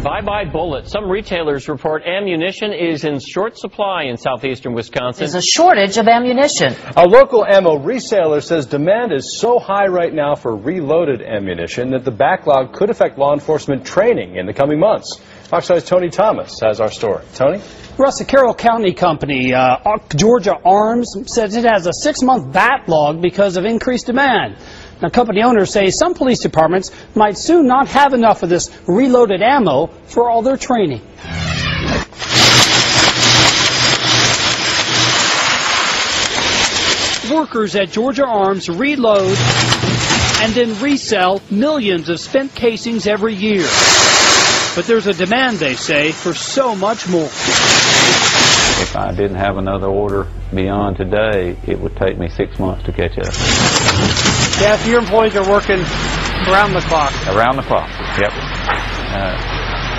Bye-bye bullets. Some retailers report ammunition is in short supply in southeastern Wisconsin. There's a shortage of ammunition. A local ammo reseller says demand is so high right now for reloaded ammunition that the backlog could affect law enforcement training in the coming months. Fox 5's Tony Thomas has our story. Tony? Russ, the Carroll County company, Georgia Arms, says it has a 6-month backlog because of increased demand. Now, company owners say some police departments might soon not have enough of this reloaded ammo for all their training. Workers at Georgia Arms reload and then resell millions of spent casings every year. But there's a demand, they say, for so much more. If I didn't have another order beyond today, it would take me 6 months to catch up. Yeah, your employees are working around the clock. Around the clock, yep.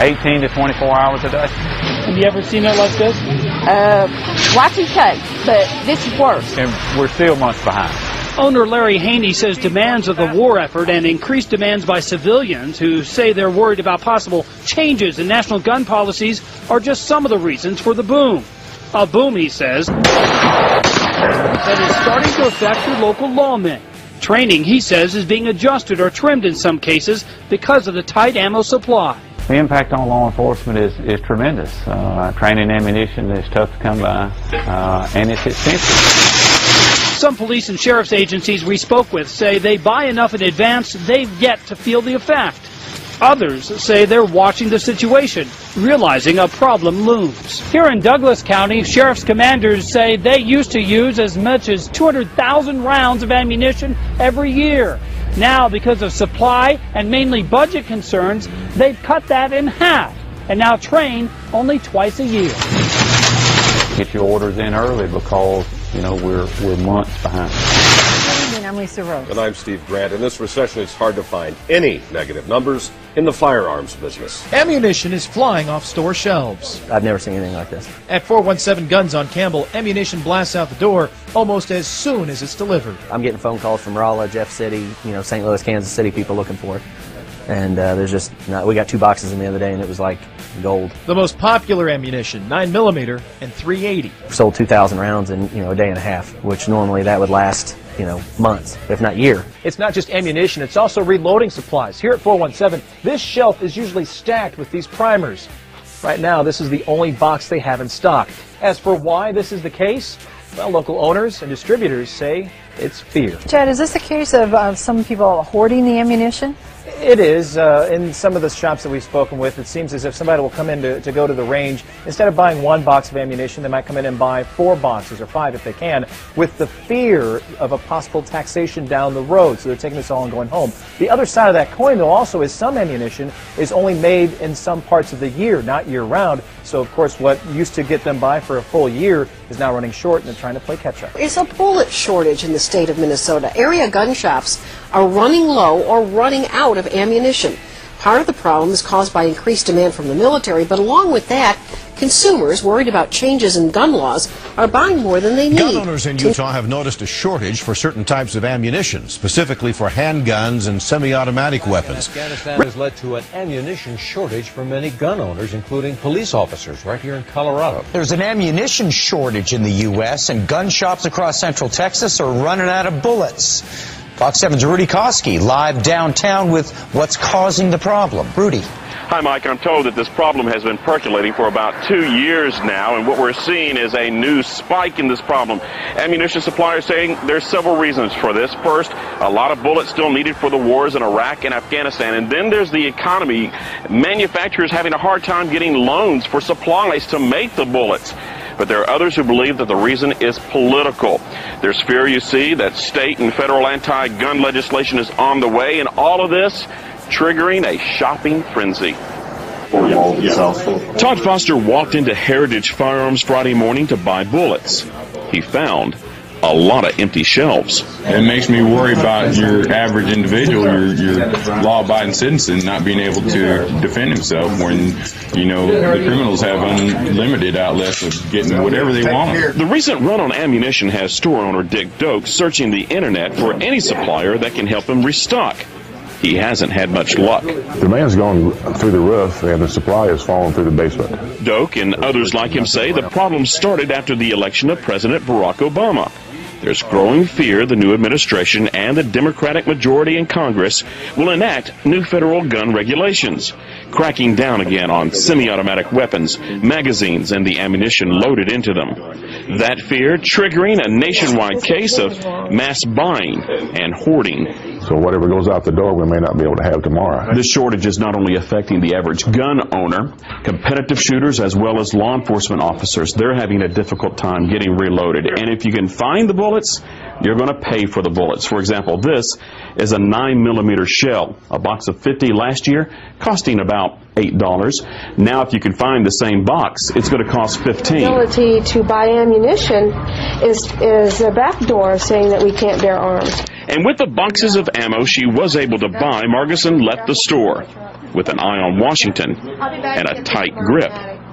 18 to 24 hours a day. Have you ever seen it like this? Y2K, but this is worse. And we're still months behind. Owner Larry Haney says demands of the war effort and increased demands by civilians who say they're worried about possible changes in national gun policies are just some of the reasons for the boom. A boom, he says, that is starting to affect your local lawmen. Training, he says, is being adjusted or trimmed in some cases because of the tight ammo supply. The impact on law enforcement is tremendous. Training ammunition is tough to come by, and it's expensive. Some police and sheriff's agencies we spoke with say they buy enough in advance they've yet to feel the effect. Others say they're watching the situation, realizing a problem looms. Here in Douglas County, sheriff's commanders say they used to use as much as 200,000 rounds of ammunition every year. Now, because of supply and mainly budget concerns, they've cut that in half and now train only twice a year. Get your orders in early because, you know, we're months behind. I'm Lisa Rose. And I'm Steve Grant. In this recession, it's hard to find any negative numbers in the firearms business. Ammunition is flying off store shelves. I've never seen anything like this. At 417 Guns on Campbell, ammunition blasts out the door almost as soon as it's delivered. I'm getting phone calls from Rolla, Jeff City, St. Louis, Kansas City, people looking for it. And there's just, we got 2 boxes in the other day, and it was like gold. The most popular ammunition, 9mm and .380. Sold 2,000 rounds in, a day and a half, which normally that would last, months, if not year. It's not just ammunition, it's also reloading supplies. Here at 417, this shelf is usually stacked with these primers. Right now, this is the only box they have in stock. As for why this is the case, well, local owners and distributors say it's fear. Chad, is this a case of some people hoarding the ammunition? It is. In some of the shops that we've spoken with, it seems as if somebody will come in to go to the range. Instead of buying 1 box of ammunition, they might come in and buy 4 boxes or 5 if they can, with the fear of a possible taxation down the road. So they're taking this all and going home. The other side of that coin, though, also is some ammunition is only made in some parts of the year, not year-round. So, of course, what used to get them by for a full year is now running short, and they're trying to play catch-up. It's a bullet shortage in the state of Minnesota. Area gun shops are running low or running out of ammunition. Part of the problem is caused by increased demand from the military, but along with that, consumers worried about changes in gun laws are buying more than they need. Gun owners in Utah have noticed a shortage for certain types of ammunition, specifically for handguns and semi-automatic weapons. Afghanistan has led to an ammunition shortage for many gun owners, including police officers right here in Colorado. There's an ammunition shortage in the U.S., and gun shops across central Texas are running out of bullets. Fox 7's Rudy Koski live downtown with what's causing the problem. Rudy. Hi, Mike. I'm told that this problem has been percolating for about 2 years now, and what we're seeing is a new spike in this problem. Ammunition suppliers saying there's several reasons for this. First, a lot of bullets still needed for the wars in Iraq and Afghanistan, and then there's the economy. Manufacturers having a hard time getting loans for supplies to make the bullets. But there are others who believe that the reason is political. There's fear, you see, that state and federal anti-gun legislation is on the way, and all of this triggering a shopping frenzy. Todd Foster walked into Heritage Firearms Friday morning to buy bullets. He found a lot of empty shelves. It makes me worry about your average individual, your law-abiding citizen not being able to defend himself when, the criminals have unlimited outlets of getting whatever they want. The recent run on ammunition has store owner Dick Doak searching the internet for any supplier that can help him restock. he hasn't had much luck. Demand's gone through the roof, and the supply has fallen through the basement. Doak and others like him say the problem started after the election of President Barack Obama. There's growing fear the new administration and the Democratic majority in Congress will enact new federal gun regulations, cracking down again on semi-automatic weapons, magazines, and the ammunition loaded into them. That fear triggering a nationwide case of mass buying and hoarding. So whatever goes out the door, we may not be able to have tomorrow. This shortage is not only affecting the average gun owner, competitive shooters, as well as law enforcement officers. They're having a difficult time getting reloaded. And if you can find the bullets, you're going to pay for the bullets. For example, this is a 9mm shell. A box of 50 last year costing about $8. Now, if you can find the same box, it's going to cost $15. The ability to buy ammunition is a backdoor saying that we can't bear arms. And with the boxes of ammo she was able to buy, Marguson left the store with an eye on Washington and a tight grip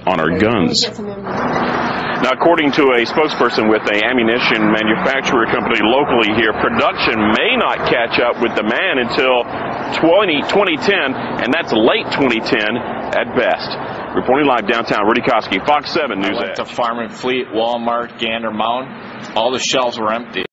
on her guns. Now, according to a spokesperson with an ammunition manufacturer company locally here, production may not catch up with demand until 2010, and that's late 2010 at best. Reporting live downtown, Rudy Koski, Fox 7 News. I went to Farm and Fleet, Walmart, Gander Mountain. All the shelves were empty.